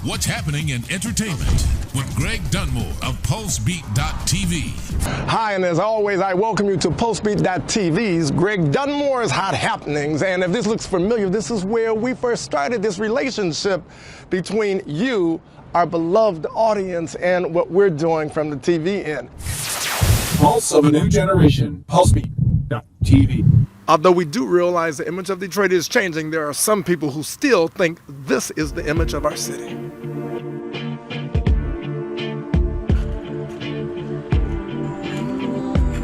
What's happening in entertainment with Greg Dunmore of PulseBeat.tv. Hi, and as always, I welcome you to PulseBeat.tv's Greg Dunmore's Hot Happenings. And if this looks familiar, this is where we first started this relationship between you, our beloved audience, and what we're doing from the TV end. Pulse of a new generation, PulseBeat.tv. Although we do realize the image of Detroit is changing, there are some people who still think this is the image of our city.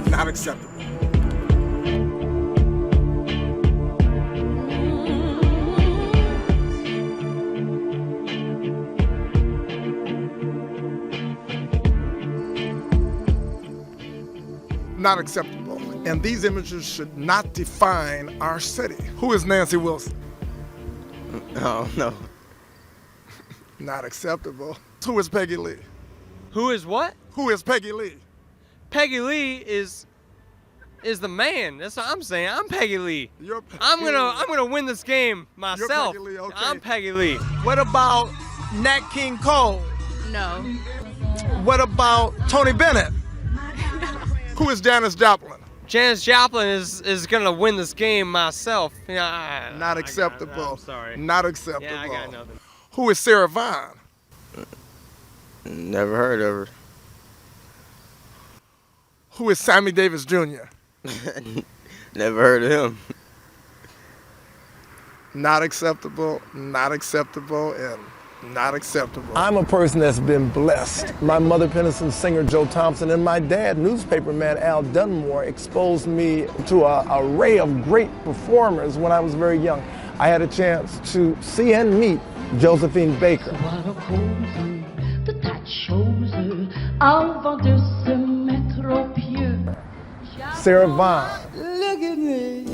Not acceptable. Not acceptable. And these images should not define our city. Who is Nancy Wilson? Oh, no. Not acceptable. Who is Peggy Lee? Who is what? Who is Peggy Lee? Peggy Lee is the man. That's what I'm saying. I'm Peggy Lee. You're Peggy I'm gonna win this game myself. Peggy Lee, okay. I'm Peggy Lee. What about Nat King Cole? No. What about Tony Bennett? Who is Janis Joplin? Janis Joplin is gonna win this game myself. Yeah, Not acceptable. I'm sorry. Not acceptable. Yeah, I got nothing. Who is Sarah Vaughan? Never heard of her. Who is Sammy Davis Jr.? Never heard of him. Not acceptable, and not acceptable. I'm a person that's been blessed. My mother, Penniston singer Joe Thompson, and my dad, newspaperman Al Dunmore, exposed me to an array of great performers when I was very young. I had a chance to see and meet Josephine Baker. Sarah Vaughan. Look at me.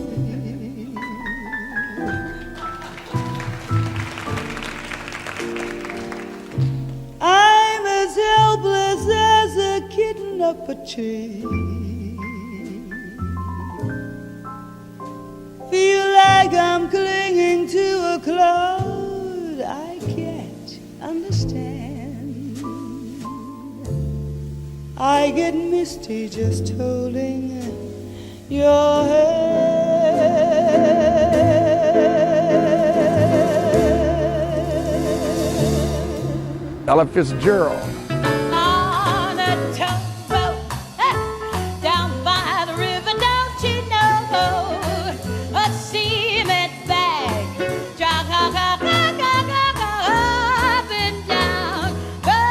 I'm as helpless as a kitten up a tree. Feel like I'm clinging to a cloud I can't understand. I get misty just holding your hand. Ella Fitzgerald. On a tugboat down by the river, don't you know? A cement bag, up and down. The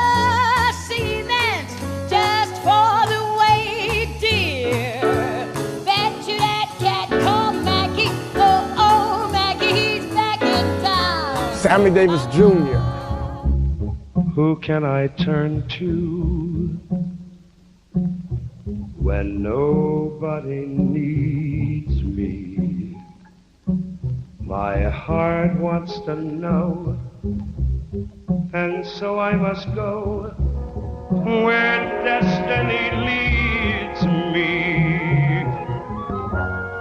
cement just for the weight, dear. Bet you that cat called Maggie. Oh, Maggie, he's back in town. Sammy Davis Jr. Who can I turn to when nobody needs me? My heart wants to know, and so I must go where destiny leads me,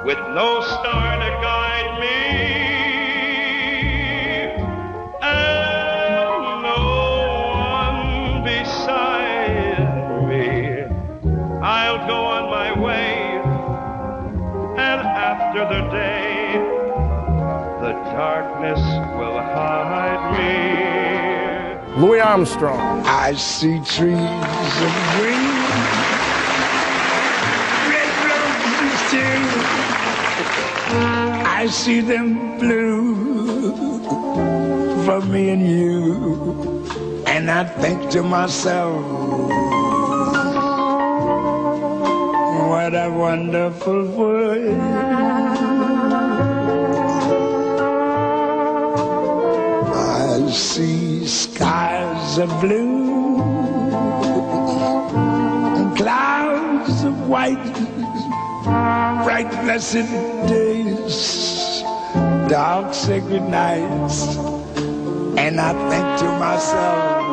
with no star to guide me. The day, the darkness will hide me. Louis Armstrong. I see trees of green, red roses too. I see them blue for me and you. And I think to myself, what a wonderful world. I see skies of blue and clouds of white, bright blessed days, dark sacred nights, and I think to myself,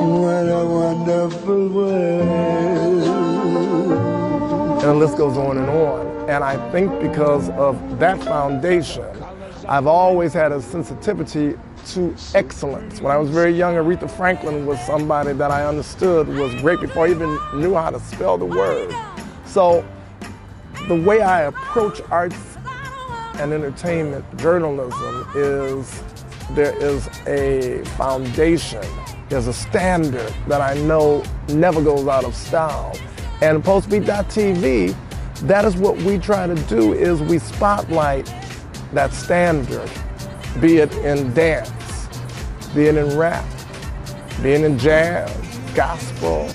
what a wonderful world. And the list goes on and on. And I think because of that foundation, I've always had a sensitivity to excellence. When I was very young, Aretha Franklin was somebody that I understood was great before I even knew how to spell the word. So the way I approach arts and entertainment journalism is there is a foundation, there's a standard that I know never goes out of style. And PulseBeat.tv, that is what we try to do, is we spotlight that standard, be it in dance, be it in rap, be it in jazz, gospel.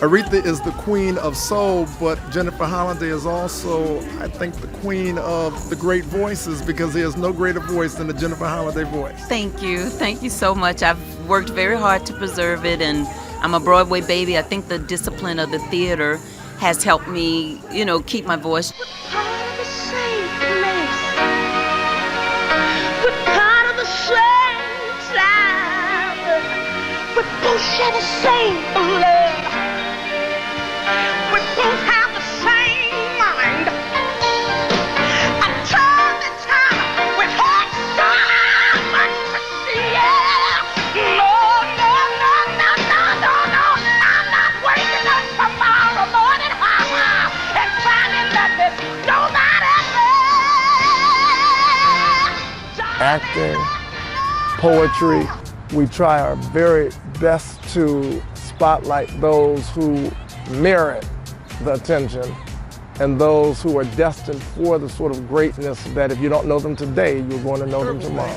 Aretha is the queen of soul, but Jennifer Holliday is also, I think, the queen of the great voices, because there's no greater voice than the Jennifer Holliday voice. Thank you so much. I've worked very hard to preserve it, and I'm a Broadway baby. I think the discipline of the theater has helped me, keep my voice. We're part of the same place. We're part of the same time. We both share the same love. We both have the same mind. And time to time, we had so much to share. No, I'm not waking up tomorrow morning and finding that there's nobody there. Acting, poetry, we try our very best to spotlight those who merit the attention and those who are destined for the sort of greatness that if you don't know them today, you're going to know them tomorrow.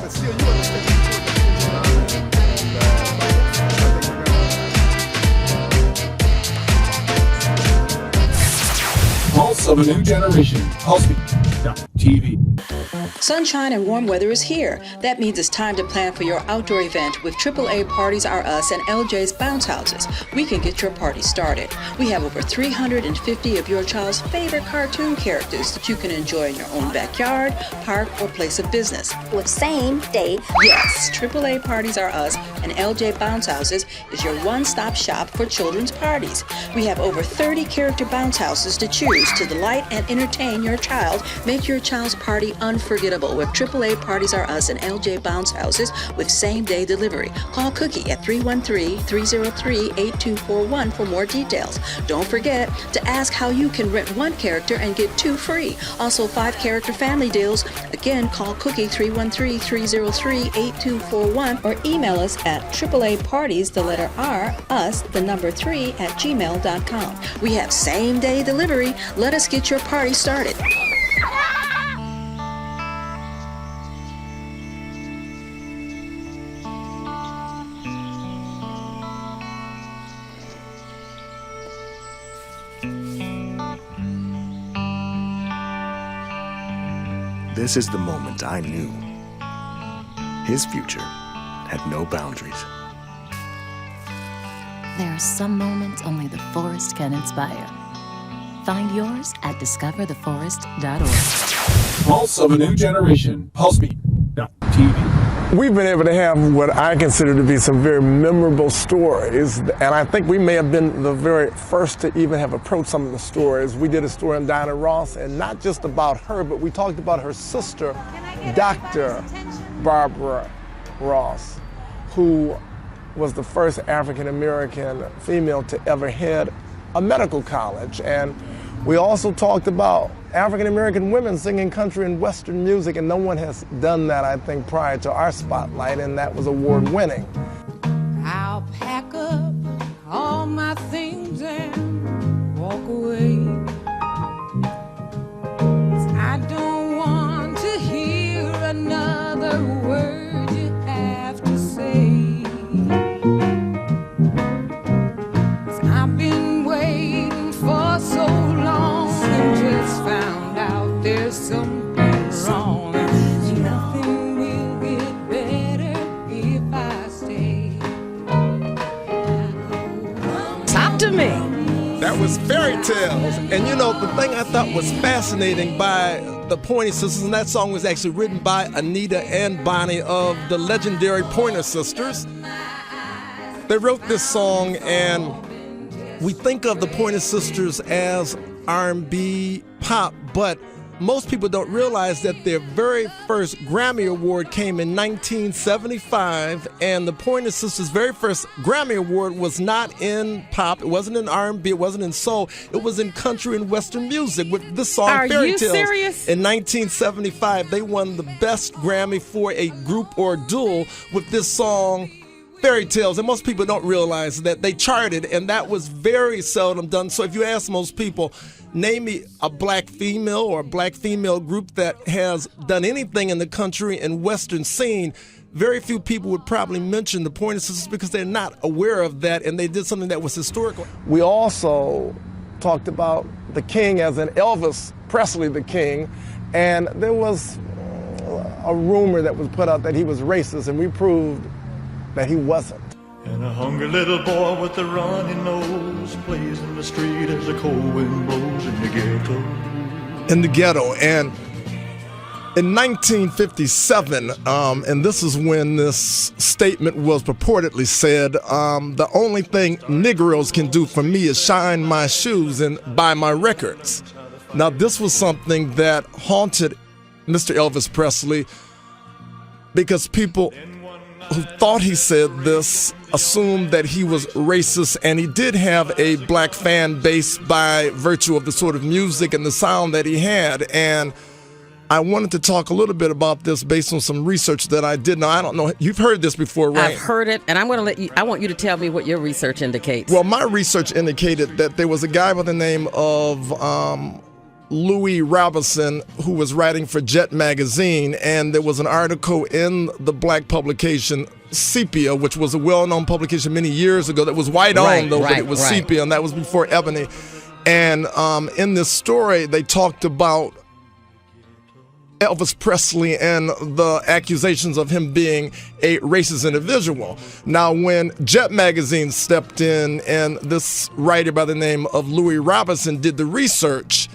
Pulse of a new generation. PulseBeat.tv. Sunshine and warm weather is here. That means it's time to plan for your outdoor event with AAA Parties Are Us and LJ's Bounce Houses. We can get your party started. We have over 350 of your child's favorite cartoon characters that you can enjoy in your own backyard, park, or place of business. With same day. Yes, AAA Parties Are Us and LJ Bounce Houses is your one-stop shop for children's parties. We have over 30 character bounce houses to choose to delight and entertain your child. Make your child's party unforgettable with AAA Parties Are Us and LJ Bounce Houses with same-day delivery. Call Cookie at 313-303-8241 for more details. Don't forget to ask how you can rent one character and get 2 free. Also 5-character family deals. Again, call Cookie 313-303-8241 or email us at AAAparties, the letter R, us, the number 3 at gmail.com. We have same-day delivery. Let us get your party started. This is the moment I knew his future had no boundaries. There are some moments only the forest can inspire. Find yours at discovertheforest.org. Pulse of a new generation. PulseBeat.tv. We've been able to have what I consider to be some very memorable stories, and I think we may have been the very first to even have approached some of the stories. We did a story on Diana Ross, and not just about her, but we talked about her sister, Dr. Barbara Ross, who was the first African-American female to ever head a medical college. And we also talked about African-American women singing country and Western music, and no one has done that, I think, prior to our spotlight, and that was award-winning. I'll pack up all my things and walk away. I don't want to hear another word you have to say. I've been waiting for so long and just found out there's something wrong. Nothing will get better if I stay. Talk to me. That was Fairy Tales. And you know, the thing I thought was fascinating by the Pointer Sisters, and that song was actually written by Anita and Bonnie of the legendary Pointer Sisters. They wrote this song, and we think of the Pointer Sisters as R&B pop, but most people don't realize that their very first Grammy Award came in 1975, and the Pointer Sisters' very first Grammy Award was not in pop, it wasn't in R&B, it wasn't in soul, it was in country and western music with this song, Fairy Tales. Are you serious? In 1975, they won the best Grammy for a group or duel with this song, Fairy Tales, and most people don't realize that they charted, and that was very seldom done. So if you ask most people, name me a black female or a black female group that has done anything in the country and western scene, very few people would probably mention the Pointer Sisters because they're not aware of that, and they did something that was historical. We also talked about the king as in Elvis Presley the king, and there was a rumor that was put out that he was racist, and we proved that he wasn't. And a hungry little boy with a runny nose plays in the street as the cold wind blows in the ghetto. In the ghetto. And in 1957, and this is when this statement was purportedly said, the only thing Negroes can do for me is shine my shoes and buy my records. Now, this was something that haunted Mr. Elvis Presley because people who thought he said this assumed that he was racist, and he did have a black fan base by virtue of the sort of music and the sound that he had. And I wanted to talk a little bit about this based on some research that I did. Now, I don't know, you've heard this before, right? I've heard it, and I want you to tell me what your research indicates. Well, my research indicated that there was a guy by the name of Louis Robinson, who was writing for Jet magazine, and there was an article in the black publication Sepia, which was a well-known publication many years ago that was white-owned, but it was Sepia, and that was before Ebony. And in this story, they talked about Elvis Presley and the accusations of him being a racist individual. Now, when Jet magazine stepped in and this writer by the name of Louis Robinson did the research,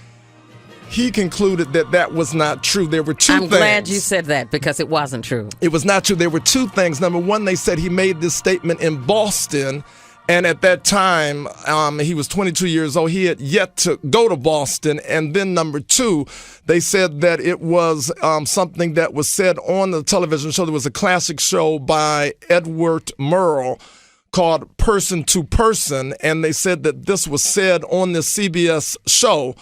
he concluded that that was not true. There were two things. I'm glad you said that because it wasn't true. It was not true. There were two things. Number one, they said he made this statement in Boston, and at that time, he was 22 years old. He had yet to go to Boston. And then number two, they said that it was something that was said on the television show. There was a classic show by Edward Murrow called Person to Person, and they said that this was said on the CBS show.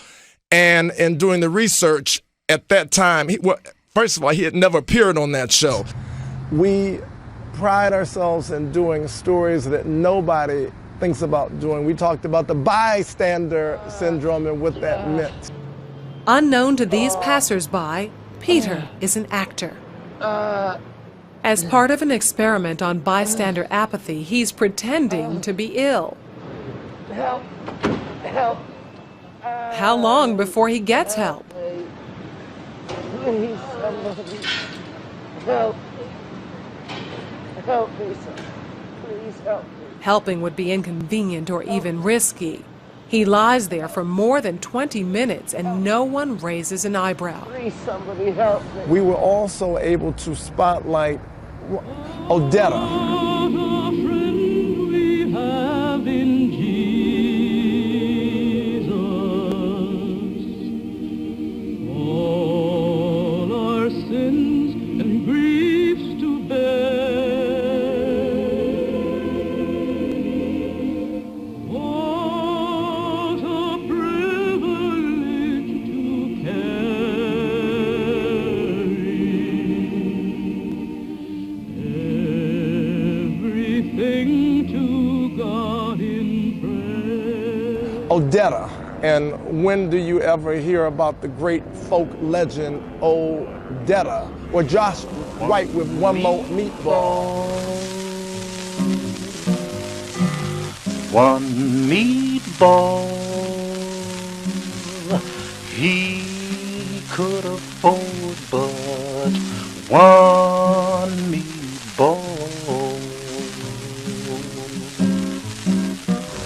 And in doing the research at that time, first of all, he had never appeared on that show. We pride ourselves in doing stories that nobody thinks about doing. We talked about the bystander syndrome and what that meant. Unknown to these passersby, Peter is an actor. As part of an experiment on bystander apathy, he's pretending to be ill. Help! Help! How long before he gets help? Please, somebody. Help. Help me, sir. Please help me. Helping would be inconvenient or even risky. He lies there for more than 20 minutes and no one raises an eyebrow. Please, somebody help me. We were also able to spotlight Odetta. Odetta. And when do you ever hear about the great folk legend Odetta? Or Josh White with One More Meatball. One meatball he could afford, but one meatball.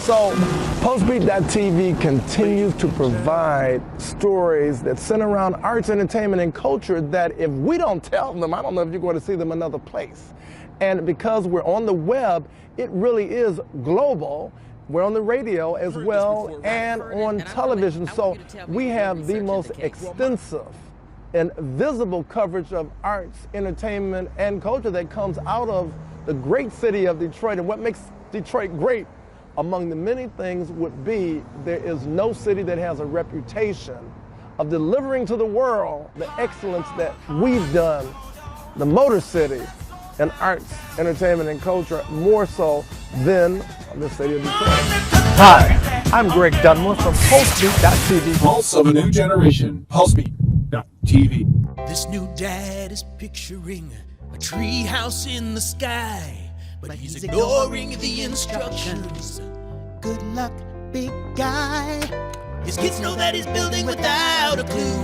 So, Postbeat.tv continues to provide stories that center around arts, entertainment, and culture that if we don't tell them, I don't know if you're going to see them another place. And because we're on the web, it really is global. We're on the radio as well and on television. So we have the most extensive and visible coverage of arts, entertainment, and culture that comes out of the great city of Detroit. And what makes Detroit great, among the many things, would be there is no city that has a reputation of delivering to the world the excellence that we've done, the Motor City, in arts, entertainment, and culture, more so than the city of Detroit. Hi, I'm Greg Dunmore from PulseBeat.tv. Pulse of a new generation. PulseBeat.tv. This new dad is picturing a tree house in the sky, but he's ignoring the instructions. Good luck, big guy. His kids know that he's building without a clue.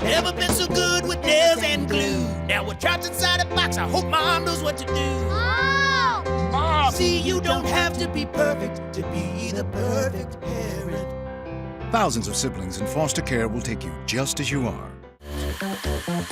Never been so good with nails and glue. Now we're trapped inside a box. I hope mom knows what to do. Mom! See, you don't have to be perfect to be the perfect parent. Thousands of siblings in foster care will take you just as you are.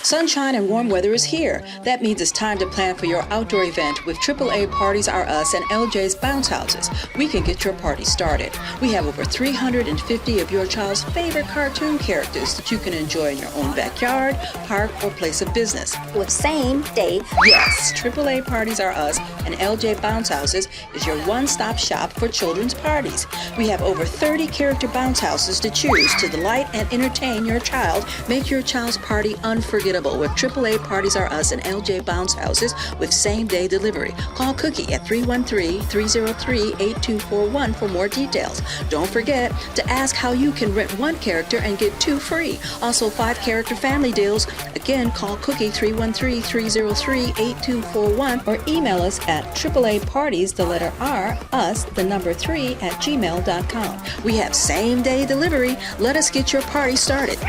Sunshine and warm weather is here. That means it's time to plan for your outdoor event with AAA Parties Are Us and LJ's Bounce Houses. We can get your party started. We have over 350 of your child's favorite cartoon characters that you can enjoy in your own backyard, park, or place of business. With same day. Yes, AAA Parties Are Us and LJ Bounce Houses is your one-stop shop for children's parties. We have over 30 character bounce houses to choose to delight and entertain your child. Make your child's party unforgettable with AAA Parties Are Us and LJ Bounce Houses with same-day delivery. Call Cookie at 313-303-8241 for more details. Don't forget to ask how you can rent one character and get 2 free. Also 5-character family deals. Again, call Cookie 313-303-8241 or email us at AAAparties, the letter R, us, the number 3 at gmail.com. We have same-day delivery. Let us get your party started.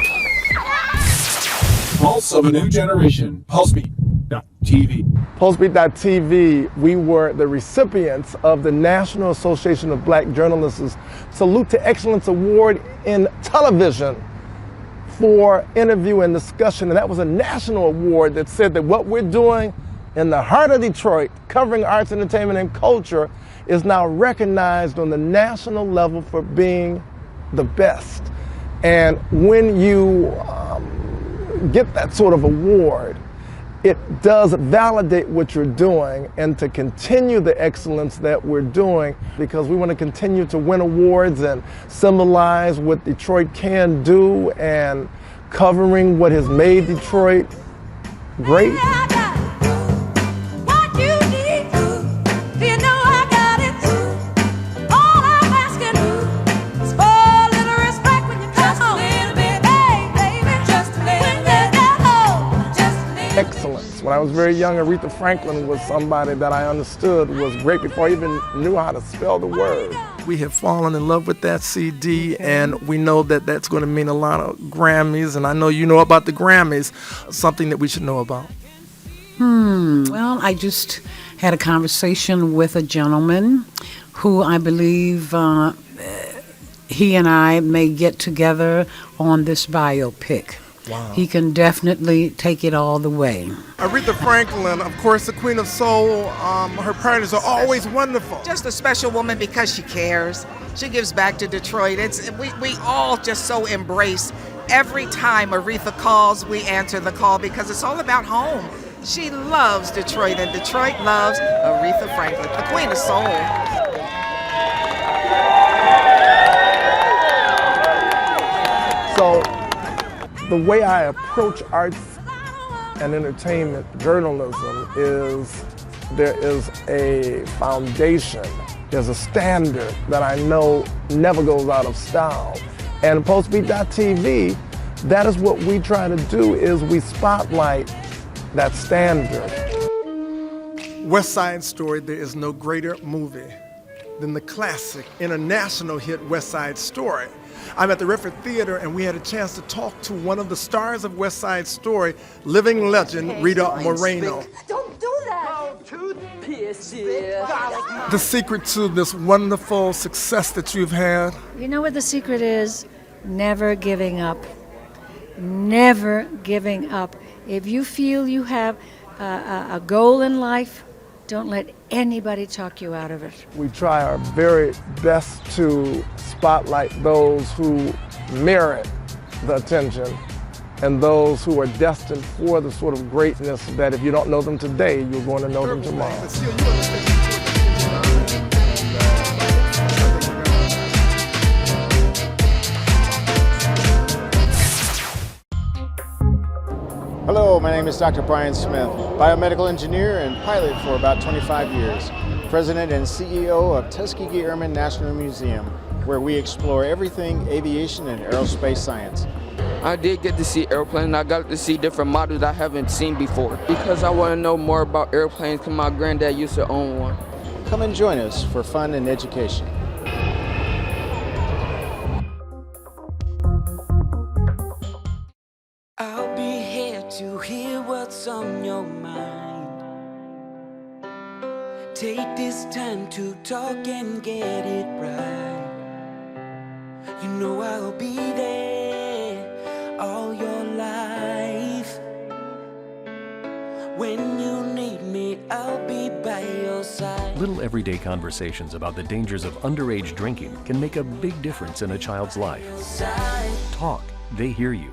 Pulse of a new generation. PulseBeat.tv. PulseBeat.tv, we were the recipients of the National Association of Black Journalists' Salute to Excellence Award in Television for interview and discussion. And that was a national award that said that what we're doing in the heart of Detroit, covering arts, entertainment, and culture, is now recognized on the national level for being the best. And when you get that sort of award, it does validate what you're doing and to continue the excellence that we're doing, because we want to continue to win awards and symbolize what Detroit can do and covering what has made Detroit great. Excellence. When I was very young, Aretha Franklin was somebody that I understood was great before I even knew how to spell the word. We have fallen in love with that CD, and we know that that's going to mean a lot of Grammys, and I know you know about the Grammys, something that we should know about. Well, I just had a conversation with a gentleman who I believe he and I may get together on this biopic. Wow. He can definitely take it all the way. Aretha Franklin, of course, the Queen of Soul. Her parties are always wonderful. Just a special woman because she cares. She gives back to Detroit. We all just so embrace. Every time Aretha calls, we answer the call because it's all about home. She loves Detroit, and Detroit loves Aretha Franklin, the Queen of Soul. So, the way I approach arts and entertainment journalism is there is a foundation, there's a standard that I know never goes out of style. And PulseBeat.tv, that is what we try to do, is we spotlight that standard. West Side Story, there is no greater movie than the classic international hit West Side Story. I'm at the Redford Theater, and we had a chance to talk to one of the stars of West Side Story, living legend Rita Moreno. Don't do that! Oh, toothpaste, dear. The secret to this wonderful success that you've had? You know what the secret is? Never giving up. Never giving up. If you feel you have a goal in life, Don't let anybody talk you out of it. We try our very best to spotlight those who merit the attention and those who are destined for the sort of greatness that if you don't know them today, you're going to know them tomorrow. Hello, my name is Dr. Brian Smith, biomedical engineer and pilot for about 25 years, president and CEO of Tuskegee Airmen National Museum, where we explore everything aviation and aerospace science. I did get to see airplanes. I got to see different models I haven't seen before because I want to know more about airplanes because my granddad used to own one. Come and join us for fun and education. I'll be here to hear what's on your mind. Take this time to talk and get it right. You know I'll be there all your life. When you need me, I'll be by your side. Little everyday conversations about the dangers of underage drinking can make a big difference in a child's life. Talk, they hear you.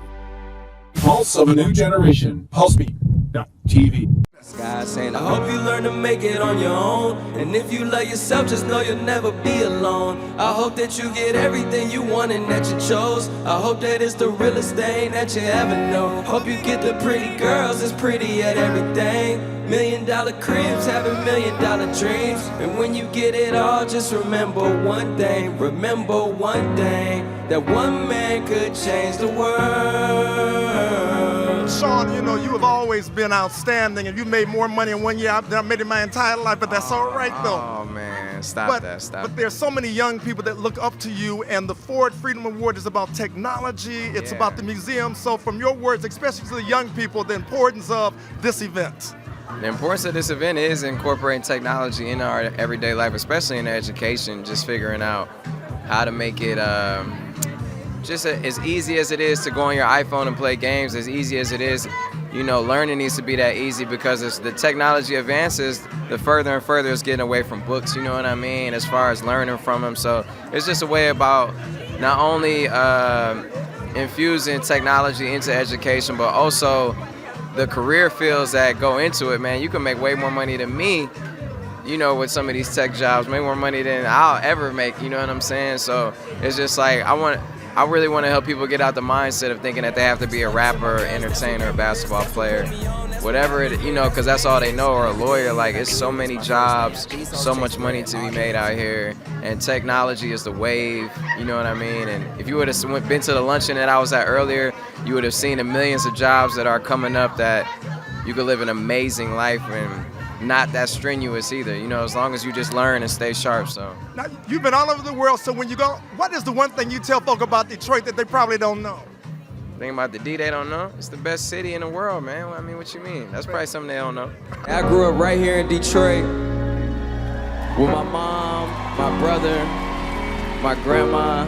Pulse of a new generation. PulseBeat.tv. God saying, I hope you learn to make it on your own. And if you love yourself, just know you'll never be alone. I hope that you get everything you want and that you chose. I hope that it's the realest thing that you ever know. Hope you get the pretty girls that's pretty at everything. $1 million cribs, having $1 million dreams. And when you get it all, just remember one thing. Remember one thing. That one man could change the world. Sean, you know, you have always been outstanding, and you made more money in 1 year than I made in my entire life, but that's all right, though. Oh, man, stop that. But there's so many young people that look up to you, and the Ford Freedom Award is about technology, it's about the museum. So from your words, especially to the young people, the importance of this event. The importance of this event is incorporating technology in our everyday life, especially in education, just figuring out how to make it just as easy as it is to go on your iPhone and play games, as easy as it is, you know, learning needs to be that easy because as the technology advances, the further and further it's getting away from books, you know what I mean, as far as learning from them. So it's just a way about not only infusing technology into education, but also the career fields that go into it, man. You can make way more money than me, you know, with some of these tech jobs, make more money than I'll ever make, you know what I'm saying? So it's just like, I really want to help people get out the mindset of thinking that they have to be a rapper, entertainer, basketball player, whatever it, you know, because that's all they know, or a lawyer. Like, it's so many jobs, so much money to be made out here, and technology is the wave, you know what I mean? And if you would have been to the luncheon that I was at earlier, you would have seen the millions of jobs that are coming up that you could live an amazing life and not that strenuous either, you know, as long as you just learn and stay sharp. So now, you've been all over the world, so when you go, what is the one thing you tell folk about Detroit that they probably don't know? Think about the D they don't know? It's the best city in the world, man. I mean, what you mean? That's probably something they don't know. I grew up right here in Detroit with my mom, my brother, my grandma.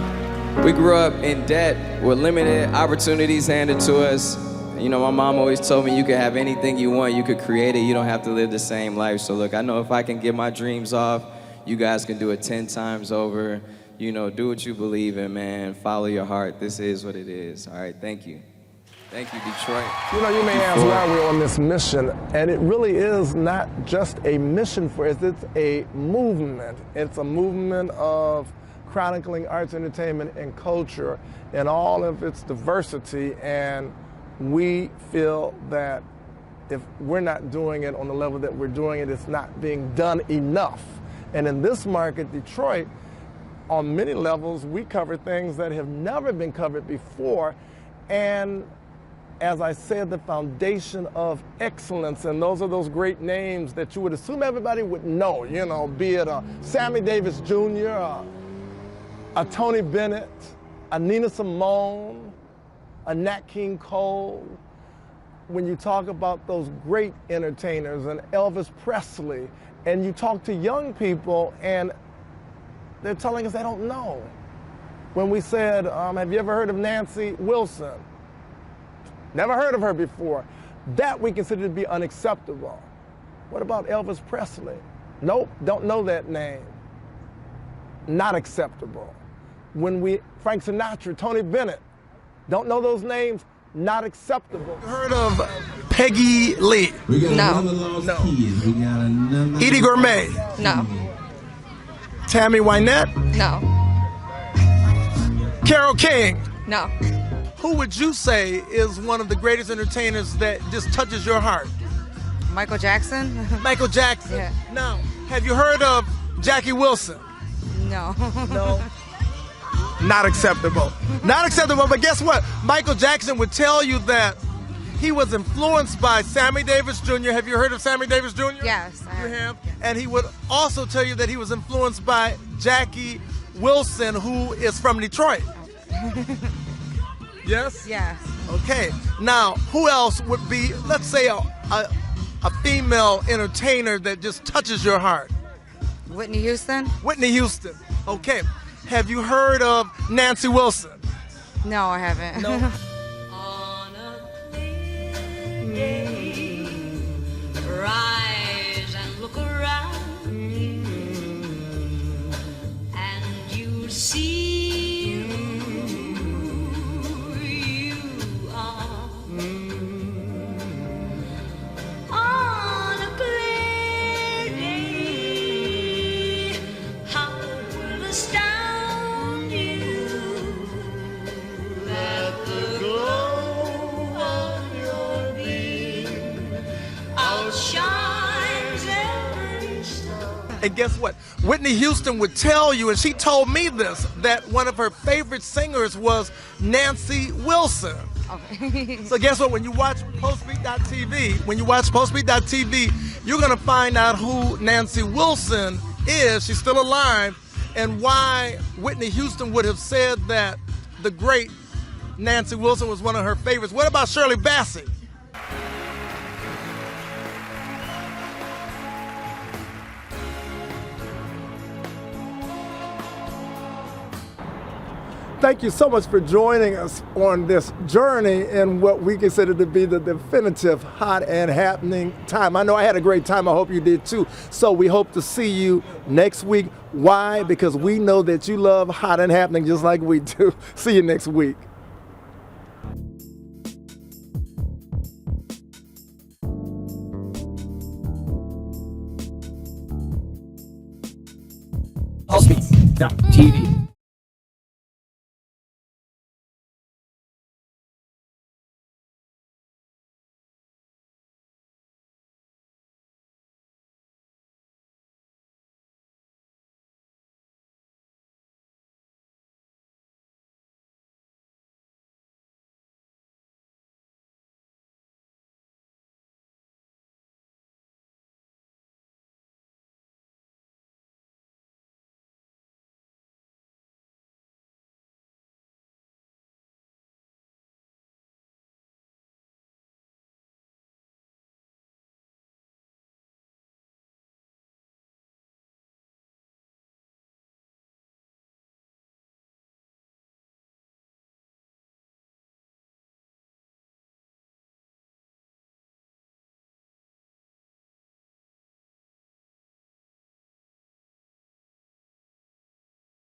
We grew up in debt with limited opportunities handed to us. You know, my mom always told me you could have anything you want, you could create it, you don't have to live the same life. So look, I know if I can get my dreams off, you guys can do it 10 times over. You know, do what you believe in, man. Follow your heart. This is what it is. All right, thank you. Thank you, Detroit. You know, you may ask why we're on this mission, and it really is not just a mission for us, it's a movement. It's a movement of chronicling arts, entertainment, and culture in all of its diversity, and we feel that if we're not doing it on the level that we're doing it, it's not being done enough. And in this market, Detroit, on many levels, we cover things that have never been covered before. And as I said, the foundation of excellence, and those are those great names that you would assume everybody would know, you know, be it a Sammy Davis Jr., a Tony Bennett, a Nina Simone, a Nat King Cole. When you talk about those great entertainers and Elvis Presley, and you talk to young people and they're telling us they don't know. When we said, have you ever heard of Nancy Wilson? Never heard of her before. That we consider to be unacceptable. What about Elvis Presley? Nope, don't know that name. Not acceptable. Frank Sinatra, Tony Bennett, don't know those names, not acceptable. Heard of Peggy Lee? No. Edie Gourmet? No. Tammy Wynette? No. Carole King? No. Who would you say is one of the greatest entertainers that just touches your heart? Michael Jackson? Michael Jackson? Yeah. Now, have you heard of Jackie Wilson? No. No. Not acceptable. Not acceptable, but guess what? Michael Jackson would tell you that he was influenced by Sammy Davis Jr. Have you heard of Sammy Davis Jr.? Yes. You have? And he would also tell you that he was influenced by Jackie Wilson, who is from Detroit. Yes? Yes. Okay. Now, who else would be, let's say, a female entertainer that just touches your heart? Whitney Houston? Whitney Houston. Okay. Have you heard of Nancy Wilson? No, I haven't. No. Rise and look around, and you see who you are. On a clear day, how will astound you that the glow of your being outshines every star. And guess what? Whitney Houston would tell you, and she told me this, that one of her favorite singers was Nancy Wilson. Okay. So guess what? When you watch Postbeat.tv, you're going to find out who Nancy Wilson is. She's still alive, and why Whitney Houston would have said that the great Nancy Wilson was one of her favorites. What about Shirley Bassey? Thank you so much for joining us on this journey in what we consider to be the definitive hot and happening time. I know I had a great time. I hope you did too. So we hope to see you next week. Why? Because we know that you love hot and happening just like we do. See you next week. Pulsebeats.tv.